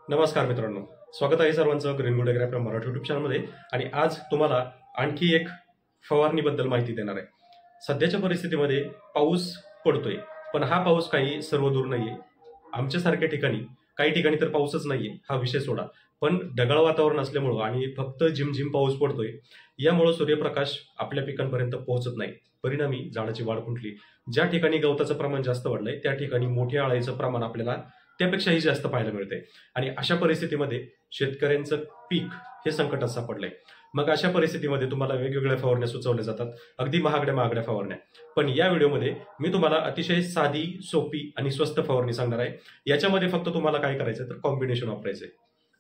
नमस्कार मित्रांनो, स्वागत आहे सर्वांचं ग्रीनवूड ॲग्रो मराठी यूट्यूब चॅनलमध्ये। आणि आज तुम्हाला आणखी एक फवारणीबद्दल माहिती देणार आहे। सध्याच्या परिस्थितीमध्ये पाऊस पडतोय, पण हा पाऊस काही सर्वदूर नाहीये। आमच्यासारख्या ठिकाणी काही ठिकाणी तर पाऊसच नाहीये, हा विषय सोडा। पण ढगाळ वातावरण असल्यामुळे आणि फक्त झिमझिम पाऊस पडतोय, यामुळे सूर्यप्रकाश आपल्या पिकांपर्यंत पोहोचत नाही। परिणामी झाडाची वाढ खुंटली। ज्या ठिकाणी गवताचं प्रमाण जास्त वाढलंय त्या ठिकाणी मोठ्या अळीचं प्रमाण आपल्याला त्यापेक्षाही जास्त पाहायला मिळते। आणि अशा परिस्थितीमध्ये शेतकऱ्यांचं पीक हे संकटात सापडलंय। मग अशा परिस्थितीमध्ये तुम्हाला वेगवेगळ्या फवारण्या सुचवल्या जातात, अगदी महागड्या फवारण्या। पण या व्हिडिओमध्ये मी तुम्हाला अतिशय साधी, सोपी आणि स्वस्त फवारणी सांगणार आहे। याच्यामध्ये फक्त तुम्हाला काय करायचं तर कॉम्बिनेशन वापरायचंय।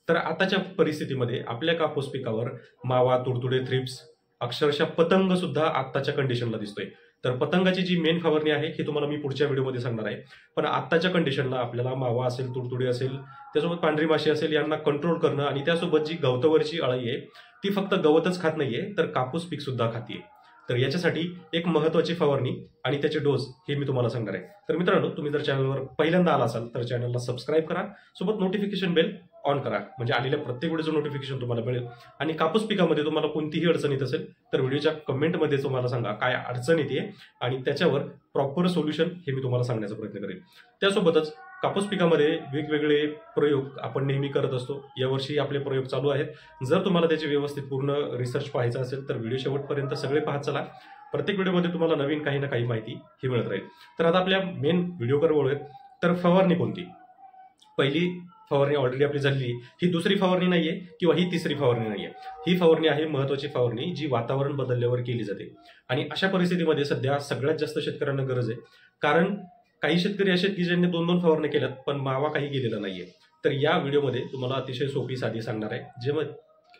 तर आताच्या परिस्थितीमध्ये आपल्या कापूस पिकावर मावा, तुडतुडे, थ्रिप्स, अक्षरशः पतंग सुद्धा आत्ताच्या कंडिशनला दिसतोय। तर पतंगाची जी मेन फवारणी आहे ही तुम्हाला मी पुढच्या व्हिडिओमध्ये सांगणार आहे। पण आत्ताच्या कंडिशनला आपल्याला मावा असेल, तुडतुडे असेल, त्यासोबत पांढरी माशी असेल, यांना कंट्रोल करणं आणि त्यासोबत जी गवतावरची अळी आहे ती फक्त गवतच खात नाहीये तर कापूस पीक सुद्धा खातीये। तर याच्यासाठी एक महत्त्वाची फवारणी आणि त्याचे डोस हे मी तुम्हाला सांगणार आहे। तर मित्रांनो, तुम्ही जर चॅनलवर पहिल्यांदा आला असाल तर चॅनलला सबस्क्राईब करा, सोबत नोटिफिकेशन बेल ऑन करा, म्हणजे आलेल्या प्रत्येक व्हिडिओचं नोटिफिकेशन तुम्हाला मिळेल। आणि कापूस पिकामध्ये तुम्हाला कोणतीही अडचण येत असेल तर व्हिडिओच्या कमेंटमध्ये तुम्हाला सांगा काय अडचण येते आणि त्याच्यावर प्रॉपर सोल्युशन हे मी तुम्हाला सांगण्याचा प्रयत्न करेन। त्यासोबतच कापूस पिकामध्ये वेगवेगळे प्रयोग आपण नेहमी करत असतो। यावर्षी आपले प्रयोग चालू आहेत। जर तुम्हाला त्याचे व्यवस्थित पूर्ण रिसर्च पाहायचा असेल तर व्हिडिओ शेवटपर्यंत सगळे पाहत चला। प्रत्येक व्हिडिओमध्ये तुम्हाला नवीन काही ना काही माहिती ही मिळत राहील। तर आता आपल्या मेन व्हिडिओकडे वळूयात। तर फवारणी कोणती? पहिली फवारणी ऑलरेडी आपली झाली, ही दुसरी फवारणी नाहीये किंवा ही तिसरी फवारणी नाहीये। ही फवारणी आहे महत्त्वाची फवारणी, जी वातावरण बदलल्यावर केली जाते। आणि अशा परिस्थितीमध्ये सध्या सगळ्यात जास्त शेतकऱ्यांना गरज आहे, कारण काही शेतकरी असे आहेत की ज्यांनी 2-2 फवारण्या केल्यात पण मावा काही गेलेला नाहीये। तर या व्हिडिओमध्ये तुम्हाला अतिशय सोपी साधी सांगणार आहे, जे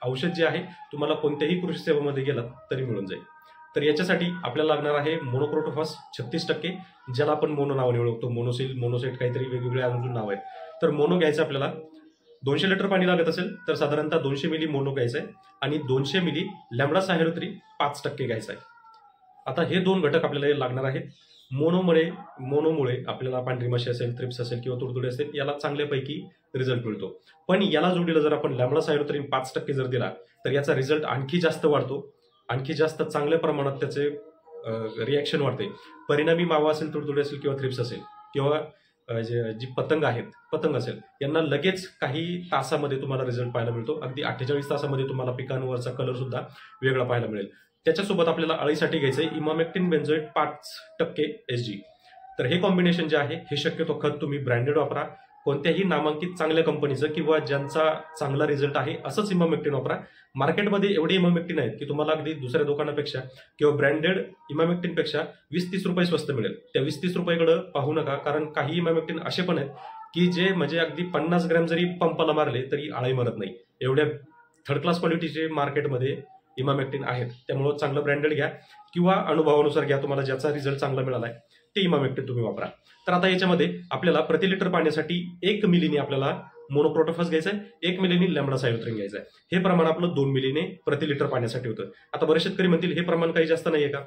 औषध जे आहे तुम्हाला कोणत्याही कृषी सेवेमध्ये गेलात तरी मिळून जाईल। तर याच्यासाठी आपल्याला लागणार आहे मोनोक्रोटोफॉस 36%, ज्याला आपण मोनो नावाने ओळखतो। मोनोसिल, मोनोसेट, काहीतरी वेगवेगळे अजून नाव आहेत। तर मोनो घ्यायचं आपल्याला 200 लिटर पाणी लागत असेल तर साधारणतः 200 मिली मोनो घ्यायचं आहे आणि 200 मिली लॅम्बडा सायलोथ्री 5% घ्यायचं आहे। आता हे दोन घटक आपल्याला लागणार आहेत। मोनोमुळे आपल्याला पांढरी माशी असेल, थ्रिप्स असेल किंवा तुडतुडे असेल, याला चांगल्यापैकी रिझल्ट मिळतो। पण याला जोडीला जर आपण लॅम्बडा सायलोथ्री 5% जर दिला तर याचा रिझल्ट आणखी जास्त वाढतो, आणखी जास्त चांगल्या प्रमाणात त्याचे रिॲक्शन वाढते। परिणामी मावा असेल, तुडतुडे असेल किंवा थ्रिप्स असेल किंवा जी पतंग आहेत, पतंग असेल, यांना लगेच काही तासामध्ये तुम्हाला रिझल्ट पाहायला मिळतो। अगदी 48 तासामध्ये तुम्हाला पिकांवरचा कलर सुद्धा वेगळा पाहायला मिळेल। त्याच्यासोबत आपल्याला अळीसाठी घ्यायचंय इमामेक्टिन बेंझोएट 5% SG। तर हे कॉम्बिनेशन जे आहे हे शक्यतो खत तुम्ही ब्रँडेड वापरा, कोणत्याही नामांकित चांगल्या कंपनीचं किंवा ज्यांचा चांगला रिझल्ट आहे असंच इमामेक्टिन वापरा। मार्केटमध्ये एवढे इमामेक्टिन आहेत की तुम्हाला अगदी दुसऱ्या दुकानापेक्षा किंवा ब्रँडेड इमामेक्टिनपेक्षा 20-30 रुपये स्वस्त मिळेल। त्या 20-30 रुपयाकडे पाहू नका, कारण काही इमामेक्टिन असे पण आहेत की जे म्हणजे अगदी 50 ग्रॅम जरी पंपाला मारले तरी अळी मरत नाही। एवढ्या थर्ड क्लास क्वालिटीचे मार्केटमध्ये इमामेक्टिन आहेत। त्यामुळे चांगलं ब्रँडेड घ्या किंवा अनुभवानुसार घ्या, तुम्हाला ज्याचा रिझल्ट चांगला मिळालाय ते इमामेक्टिन तुम्ही वापरा। तर आता याच्यामध्ये आपल्याला प्रति लिटर पाण्यासाठी 1 मिलीने आपल्याला मोनोक्रोटोफॉस घ्यायचा आहे, 1 मिलीने लॅम्बडा सायलोथ्री घ्यायचा आहे। हे प्रमाण आपलं 2 मिलीने प्रति लिटर पाण्यासाठी होतं। आता बरेच शेतकरी म्हणतील हे प्रमाण काही जास्त नाहीये का?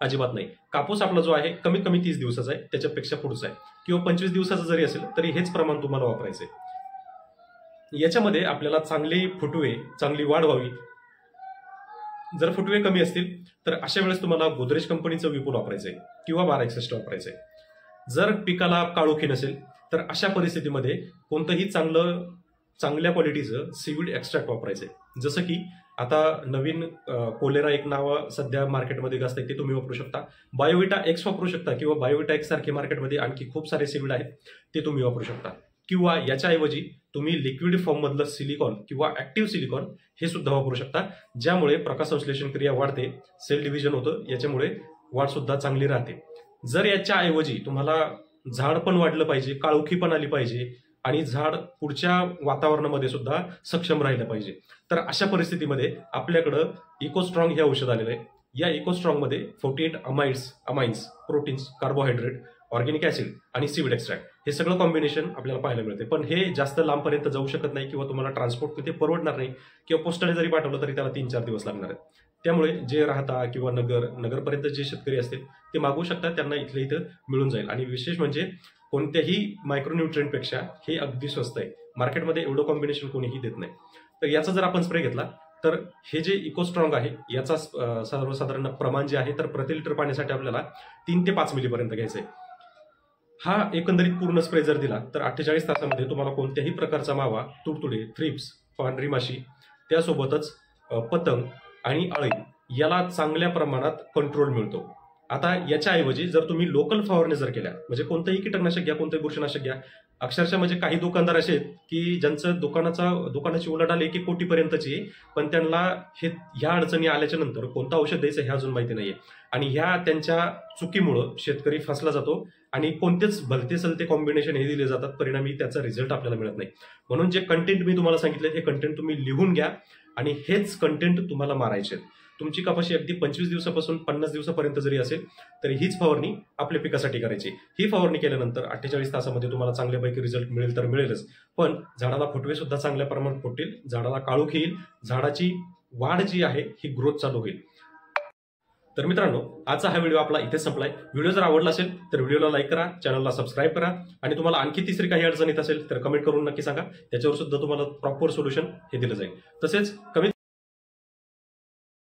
अजिबात नाही। कापूस आपला जो आहे कमीत कमी 30 दिवसाचा आहे, त्याच्यापेक्षा पुढचा आहे किंवा 25 दिवसाचा जरी असेल तरी हेच प्रमाण तुम्हाला वापरायचंय। याच्यामध्ये आपल्याला चांगली फुटवे, चांगली वाढ व्हावी। जर फुटवे कमी असतील तर अशा वेळेस तुम्हाला गोदरेज कंपनीचं विपुल वापरायचंय किंवा 1261 वापरायचंय। जर पिकाला काळोखी नसेल तर अशा परिस्थितीमध्ये कोणतंही चांगल्या क्वालिटीचं सीवीड एक्स्ट्रॅक्ट वापरायचंय। जसं की आता नवीन कोलेरा एक नाव सध्या मार्केटमध्ये गाजतंय, ते तुम्ही वापरू शकता। बायोविटा एक्स वापरू शकता किंवा बायोविटा एक्स सारखे मार्केटमध्ये आणखी खूप सारे सीवीड आहेत, ते तुम्ही वापरू शकता। किंवा याच्याऐवजी तुम्ही लिक्विड फॉर्म मधलं सिलिकॉन किंवा ऍक्टिव्ह सिलिकॉन हे सुद्धा वापरू शकता, ज्यामुळे प्रकाश संश्लेषण क्रिया वाढते, सेल डिव्हिजन होतं, याच्यामुळे वाढ सुद्धा चांगली राहते। जर याच्या ऐवजी तुम्हाला झाड पण वाढलं पाहिजे, काळोखी पण आली पाहिजे आणि झाड पुढच्या वातावरणामध्ये सुद्धा सक्षम राहिलं पाहिजे, तर अशा परिस्थितीमध्ये आपल्याकडं इकोस्ट्रॉंग हे औषध आलेलं आहे। या इकोस्ट्रॉंग मध्ये 48 amines, proteins, carbohydrate, organic acid आणि सीविड एक्स्ट्रॅक्ट हे सगळं कॉम्बिनेशन आपल्याला पाहायला मिळते। पण हे जास्त लांबपर्यंत जाऊ शकत नाही किंवा तुम्हाला ट्रान्सपोर्ट ते परवडणार नाही किंवा पोस्टाने जरी पाठवलं तरी त्याला 3-4 दिवस लागणार आहेत। त्यामुळे जे राहता किंवा नगरपर्यंत जे शेतकरी असतील ते मागवू शकतात, त्यांना इथल्या इथं मिळून जाईल। आणि विशेष म्हणजे कोणत्याही मायक्रोन्यूट्रिएंटपेक्षा हे अगदी स्वस्त आहे. मार्केटमध्ये एवढं कॉम्बिनेशन कोणीही देत नाही. तर याचा जर आपण स्प्रे घेतला तर हे जे इकोस्ट्रॉंग आहे याचा सर्वसाधारण प्रमाण जे आहे तर प्रति लिटर पाण्यासाठी आपल्याला 3 ते 5 मिलीपर्यंत घ्यायचं आहे. हा एकंदरीत पूर्ण स्प्रे जर दिला तर 48 तासामध्ये तुम्हाला कोणत्याही प्रकारचा मावा, तुडतुडे, थ्रिप्स, पांढरी माशी, त्यासोबतच पतंग आणि अळी याला चांगल्या प्रमाणात कंट्रोल मिळतो. आता याच्याऐवजी जर तुम्ही लोकल फवारणी जर केल्या, म्हणजे कोणतंही कीटकनाशक घ्या, कोणतंही बुरशीनाशक घ्या, अक्षरशः म्हणजे काही दुकानदार असे आहेत की ज्यांचं दुकानाची उलाढाल 1-1 कोटीपर्यंतची आहे, पण त्यांना ह्या अडचणी आल्याच्या नंतर कोणतं औषध द्यायचं हे अजून माहिती नाहीये. आणि ह्या त्यांच्या चुकीमुळं शेतकरी फसला जातो आणि कोणतेच भलते सलते कॉम्बिनेशन हे दिले जातात, परिणामी त्याचा रिझल्ट आपल्याला मिळत नाही. म्हणून जे कंटेंट मी तुम्हाला सांगितले हे कंटेंट तुम्ही लिहून घ्या आणि हेच कंटेंट तुम्हाला मारायचे. तुमची कपाशी अगदी 25 दिवसापासून 50 दिवसापर्यंत जरी असेल तरी हीच फवारणी आपल्या पिकासाठी करायची. ही फवारणी केल्यानंतर 48 तासामध्ये तुम्हाला चांगल्यापैकी रिझल्ट मिळेल तर मिळेलच, पण झाडाला फुटवे सुद्धा चांगल्या प्रमाणात फुटतील, झाडाला काळोख येईल, झाडाची वाढ जी आहे ही ग्रोथ चालू होईल. तर मित्रांनो, आजचा हा व्हिडिओ आपला इथेच संपलाय. व्हिडिओ जर आवडला असेल तर व्हिडिओला लाईक करा, चॅनलला सबस्क्राईब करा आणि तुम्हाला आणखी तिसरी काही अडचण येत असेल तर कमेंट करून नक्की सांगा. त्याच्यावर सुद्धा तुम्हाला प्रॉपर सोल्युशन हे दिलं जाईल. तसेच कमेंट